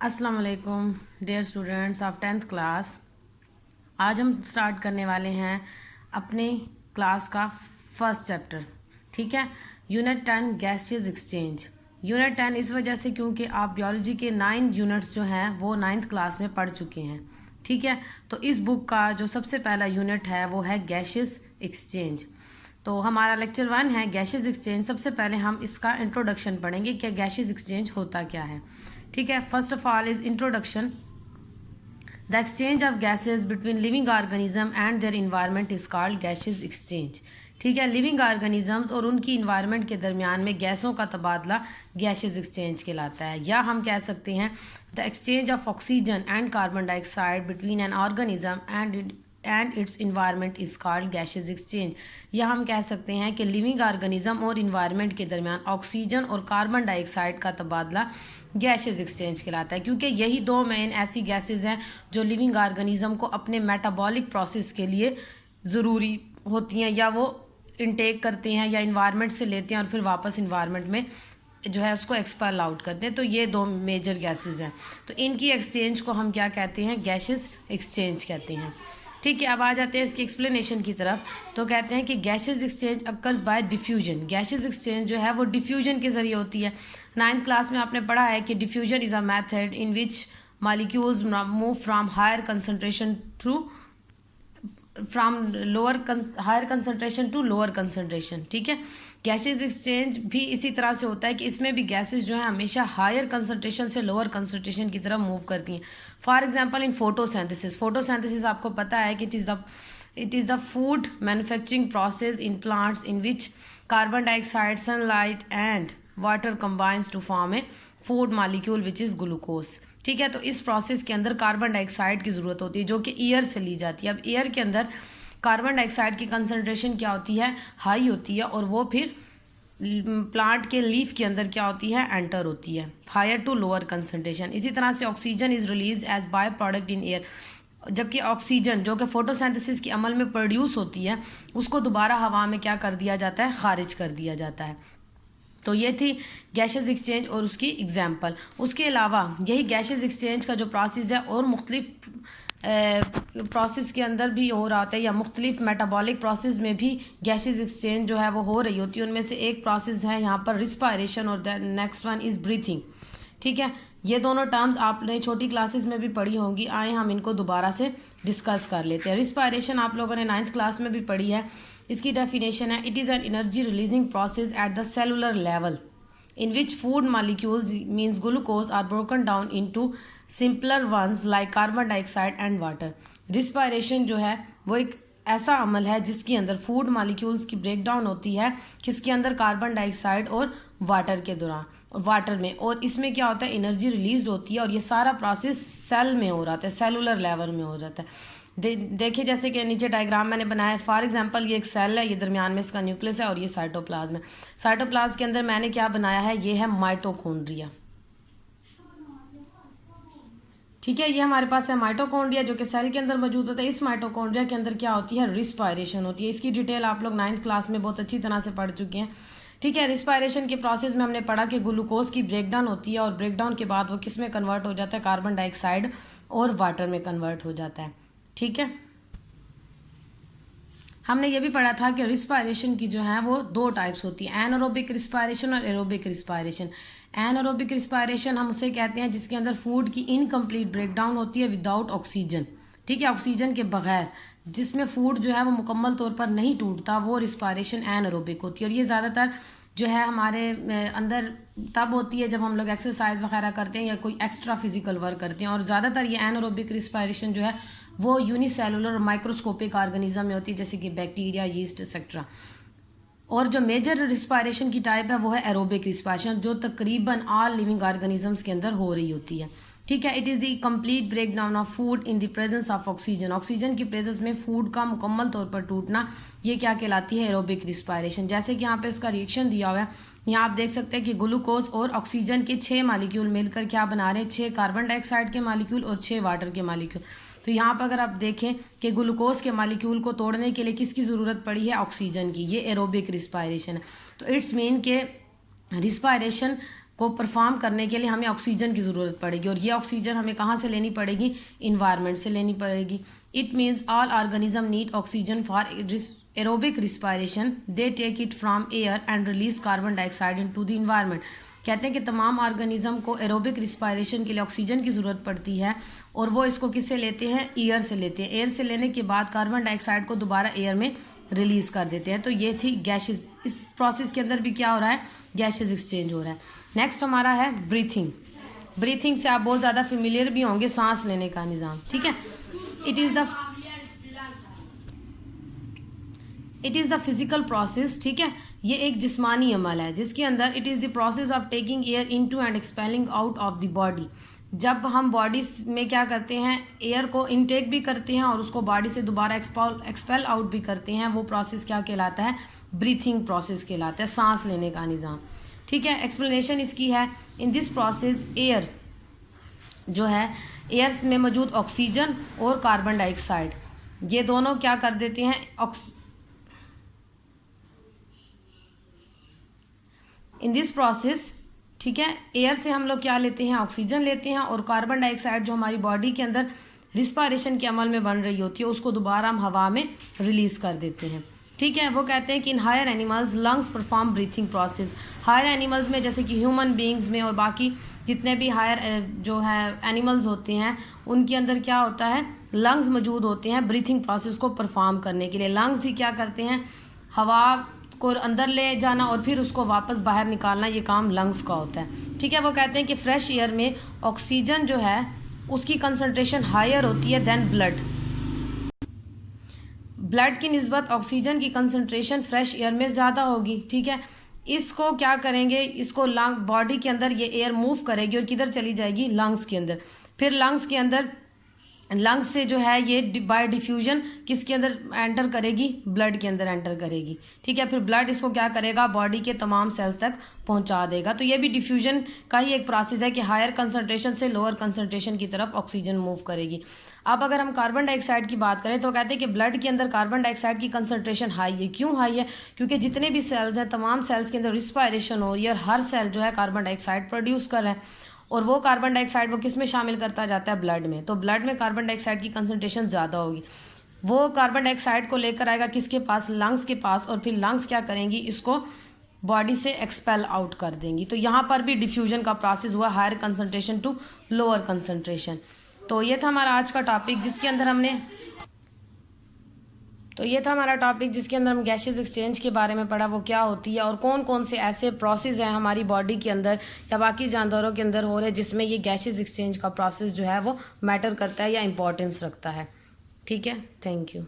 अस्सलाम वालेकुम dear students of 10th class. आज हम स्टार्ट करने वाले हैं अपने क्लास का फर्स्ट चैप्टर। ठीक है, यूनिट 10 गैसियस एक्सचेंज। यूनिट 10 इस वजह से क्योंकि आप बायोलॉजी के 9 यूनिट्स जो हैं वो 9th क्लास में पढ़ चुके हैं। ठीक है, तो इस बुक का जो सबसे पहला यूनिट है वो है गैसियस एक्सचेंज। तो हमारा लेक्चर 1 है गैसियस एक्सचेंज। सबसे पहले हम इसका इंट्रोडक्शन पढ़ेंगे कि गैसियस एक्सचेंज होता क्या है। ठीक है, first of all is introduction. The exchange of gases between living organism and their environment is called gaseous exchange. ठीक है, लिविंग ऑर्गेनिजम्स और उनकी इन्वायरमेंट के दरमियान में गैसों का तबादला गैसियस एक्सचेंज कहलाता है, या हम कह सकते हैं the exchange of oxygen and carbon dioxide between an organism and it's environment is called gaseous exchange. या हम कह सकते हैं कि लिविंग ऑर्गेनिज्म और इन्वायरमेंट के दरमियान ऑक्सीजन और कार्बन डाइऑक्साइड का तबादला गैसियस एक्सचेंज कहलाता है, क्योंकि यही दो मेन ऐसी गैसेज हैं जो लिविंग ऑर्गेनिज्म को अपने मेटाबॉलिक प्रोसेस के लिए ज़रूरी होती हैं, या वो इनटेक करते हैं या इन्वायरमेंट से लेते हैं और फिर वापस इन्वायरमेंट में जो है उसको एक्सपेल आउट करते हैं। तो ये दो मेजर गैसेज हैं, तो इनकी एक्सचेंज को हम क्या कहते हैं, गैसियस एक्सचेंज कहते हैं। ठीक है, अब आ जाते हैं इसकी एक्सप्लेनेशन की तरफ। तो कहते हैं कि gaseous exchange occurs by diffusion. Gaseous exchange जो है वो डिफ्यूजन के जरिए होती है। 9th क्लास में आपने पढ़ा है कि diffusion is a method in which molecules move from higher concentration through from higher concentration to lower concentration. ठीक है, गैसेज एक्सचेंज भी इसी तरह से होता है कि इसमें भी गैसेज जो है हमेशा हायर कंसनट्रेशन से लोअर कंसनट्रेशन की तरफ मूव करती हैं। For example in photosynthesis. Photosynthesis आपको पता है कि it is the food manufacturing process in plants in which carbon dioxide, sunlight and water combines to form a food molecule which is glucose. ठीक है, तो इस प्रोसेस के अंदर कार्बन डाइऑक्साइड की ज़रूरत होती है जो कि एयर से ली जाती है। अब एयर के अंदर कार्बन डाइऑक्साइड की कंसनट्रेशन क्या होती है, हाई होती है, और वो फिर प्लांट के लीफ के अंदर क्या होती है, एंटर होती है, हायर टू लोअर कंसनट्रेशन। इसी तरह से oxygen is release as by product in air. जबकि ऑक्सीजन जो कि फोटोसिंथेसिस के अमल में प्रोड्यूस होती है उसको दोबारा हवा में क्या कर दिया जाता है, खारिज कर दिया जाता है। तो ये थी गैसियस एक्सचेंज और उसकी एग्जांपल। उसके अलावा यही गैसियस एक्सचेंज का जो प्रोसेस है और मुख्तलिफ प्रोसेस के अंदर भी हो रहा होता है, या मुख्तलिफ मेटाबॉलिक प्रोसेस में भी गैसियस एक्सचेंज जो है वो हो रही होती है। उनमें से एक प्रोसेस है यहाँ पर रिस्पायरेशन और नेक्स्ट वन इज़ ब्रीथिंग। ठीक है, ये दोनों टर्म्स आपने छोटी क्लासेस में भी पढ़ी होंगी। आए हम इनको दोबारा से डिस्कस कर लेते हैं। रिस्पायरेशन आप लोगों ने 9th क्लास में भी पढ़ी है। इसकी डेफिनेशन है, it is an energy releasing process at the cellular level in which food molecules means glucose are broken down into simpler ones like carbon dioxide and water। Respiration जो है वो एक ऐसा अमल है जिसके अंदर फूड मॉलिक्यूल्स की ब्रेक डाउन होती है, किसके अंदर, कार्बन डाइऑक्साइड और वाटर के दौरान, वाटर में, और इसमें क्या होता है, एनर्जी रिलीज होती है, और ये सारा प्रोसेस सेल में हो रहा है, सेलुलर लेवल में हो जाता है। देखिए जैसे कि नीचे डायग्राम मैंने बनाया है। फॉर एग्जांपल ये एक सेल है, ये दरमियान में इसका न्यूक्लियस है और ये साइटोप्लाज्म है। साइटोप्लाज्म के अंदर मैंने क्या बनाया है, ये है माइटोकॉन्ड्रिया। ठीक है, ये हमारे पास है माइटोकॉन्ड्रिया जो कि सेल के अंदर मौजूद होता है। इस माइटोकॉन्ड्रिया के अंदर क्या होती है, रिस्पायरेशन होती है। इसकी डिटेल आप लोग 9th क्लास में बहुत अच्छी तरह से पढ़ चुके हैं। ठीक है, रिस्पायरेशन के प्रोसेस में हमने पढ़ा कि ग्लूकोज की ब्रेकडाउन होती है, और ब्रेकडाउन के बाद वो किस में कन्वर्ट हो जाता है, कार्बन डाइऑक्साइड और वाटर में कन्वर्ट हो जाता है। ठीक है, हमने ये भी पढ़ा था कि रिस्पायरेशन की जो है वो दो टाइप्स होती है, एनारोबिक रिस्पायरेशन और एरोबिक रिस्पायरेशन। एनारोबिक रिस्पायरेशन हम उसे कहते हैं जिसके अंदर फूड की इनकम्प्लीट ब्रेकडाउन होती है विदाउट ऑक्सीजन। ठीक है, ऑक्सीजन के बगैर जिसमें फूड जो है वो मुकम्मल तौर पर नहीं टूटता, वो रिस्पायरेशन एनारोबिक होती है। और ये ज़्यादातर जो है हमारे अंदर तब होती है जब हम लोग एक्सरसाइज वगैरह करते हैं या कोई एक्स्ट्रा फिजिकल वर्क करते हैं। और ज़्यादातर ये एनारोबिक रिस्पायरेशन जो है वो यूनिसेलुलर और माइक्रोस्कोपिक ऑर्गेनिज्म में होती है, जैसे कि बैक्टीरिया, यीस्ट एक्सेट्रा। और जो मेजर रिस्पायरेशन की टाइप है वो है एरोबिक रिस्पायरेशन, जो तकरीबन ऑल लिविंग ऑर्गेनिजम्स के अंदर हो रही होती है। ठीक है, it is the complete breakdown of food in the presence of oxygen. Oxygen की प्रेजेंस में फूड का मुकम्मल तौर पर टूटना, ये क्या कहलाती है, एरोबिक रिस्पायरेशन। जैसे कि यहाँ पे इसका रिएक्शन दिया हुआ है, यहाँ आप देख सकते हैं कि ग्लूकोज और ऑक्सीजन के 6 मॉलिक्यूल मिलकर क्या बना रहे हैं, 6 कार्बन डाइऑक्साइड के मॉलिक्यूल और 6 वाटर के मॉलिक्यूल। तो यहाँ पर अगर आप देखें कि ग्लूकोज के मॉलिक्यूल को तोड़ने के लिए किसकी ज़रूरत पड़ी है, ऑक्सीजन की। ये एरोबिक रिस्पायरेशन है। तो इट्स मीन के रिस्पायरेशन को परफॉर्म करने के लिए हमें ऑक्सीजन की ज़रूरत पड़ेगी, और ये ऑक्सीजन हमें कहाँ से लेनी पड़ेगी? इन्वायरमेंट से लेनी पड़ेगी। It means all organism need oxygen for aerobic respiration, they take it from air and release carbon dioxide into the environment. कहते हैं कि तमाम ऑर्गेनिज्म को एरोबिक रिस्पायरेशन के लिए ऑक्सीजन की ज़रूरत पड़ती है, और वो इसको किससे लेते हैं? एयर से लेते हैं। एयर से लेने के बाद कार्बन डाइऑक्साइड को दोबारा एयर में रिलीज़ कर देते हैं। तो ये थी गैसेस। इस प्रोसेस के अंदर भी क्या हो रहा है? गैसेस एक्सचेंज हो रहा है। नेक्स्ट हमारा है ब्रीथिंग। ब्रीथिंग से आप बहुत ज़्यादा फेमिलियर भी होंगे, सांस लेने का निज़ाम, ठीक है। It is the physical process, ठीक है। ये एक जिस्मानी अमल है जिसके अंदर it is the process of taking air into and expelling out of the body. जब हम बॉडी में क्या करते हैं? एयर को इनटेक भी करते हैं और उसको बॉडी से दोबारा एक्सपेल आउट भी करते हैं, वो प्रोसेस क्या कहलाता है? ब्रीथिंग प्रोसेस कहलाता है, सांस लेने का निज़ाम, ठीक है। एक्सप्लेनेशन इसकी है, इन दिस प्रोसेस एयर जो है, एयर में मौजूद ऑक्सीजन और कार्बन डाइऑक्साइड, ये दोनों क्या कर देते हैं? इन दिस प्रोसेस, ठीक है, एयर से हम लोग क्या लेते हैं? ऑक्सीजन लेते हैं, और कार्बन डाइऑक्साइड जो हमारी बॉडी के अंदर रिस्पायरेशन के अमल में बन रही होती है उसको दोबारा हम हवा में रिलीज़ कर देते हैं, ठीक है। वो कहते हैं कि in higher animals lungs perform breathing process. Higher animals में जैसे कि ह्यूमन बींग्स में और बाकी जितने भी हायर जो है एनिमल्स होते हैं उनके अंदर क्या होता है? लंग्स मौजूद होते हैं ब्रीथिंग प्रोसेस को परफॉर्म करने के लिए। लंग्स ही क्या करते हैं? हवा को अंदर ले जाना और फिर उसको वापस बाहर निकालना, ये काम लंग्स का होता है, ठीक है। वो कहते हैं कि फ्रेश एयर में ऑक्सीजन जो है उसकी कंसंट्रेशन हायर होती है देन ब्लड। ब्लड की निस्बत ऑक्सीजन की कंसंट्रेशन फ्रेश एयर में ज़्यादा होगी, ठीक है। इसको क्या करेंगे? इसको लंग बॉडी के अंदर ये एयर मूव करेगी और किधर चली जाएगी? लंग्स के अंदर। फिर लंग्स के अंदर, लंग्स से जो है ये बाय डिफ्यूजन किसके अंदर एंटर करेगी? ब्लड के अंदर एंटर करेगी, ठीक है। फिर ब्लड इसको क्या करेगा? बॉडी के तमाम सेल्स तक पहुंचा देगा। तो ये भी डिफ्यूजन का ही एक प्रोसेस है कि हायर कंसंट्रेशन से लोअर कंसंट्रेशन की तरफ ऑक्सीजन मूव करेगी। अब अगर हम कार्बन डाइऑक्साइड की बात करें तो कहते हैं कि ब्लड के अंदर कार्बन डाइऑक्साइड की कंसंट्रेशन हाई है। क्यों हाई है? क्योंकि जितने भी सेल्स हैं तमाम सेल्स के अंदर रिस्पायरेशन हो रही है और हर सेल जो है कार्बन डाइऑक्साइड प्रोड्यूस कर रहा है, और वो कार्बन डाइऑक्साइड वो किस में शामिल करता जाता है? ब्लड में। तो ब्लड में कार्बन डाइऑक्साइड की कंसंट्रेशन ज़्यादा होगी, वो कार्बन डाइऑक्साइड को लेकर आएगा किसके पास? लंग्स के पास, और फिर लंग्स क्या करेंगी? इसको बॉडी से एक्सपेल आउट कर देंगी। तो यहाँ पर भी डिफ्यूजन का प्रोसेस हुआ, higher concentration to lower concentration. तो ये था हमारा आज का टॉपिक जिसके अंदर हम गैसेस एक्सचेंज के बारे में पढ़ा, वो क्या होती है और कौन कौन से ऐसे प्रोसेस हैं हमारी बॉडी के अंदर या बाकी जानदारों के अंदर हो रहे हैं जिसमें ये गैसेस एक्सचेंज का प्रोसेस जो है वो मैटर करता है या इम्पोर्टेंस रखता है, ठीक है। Thank you.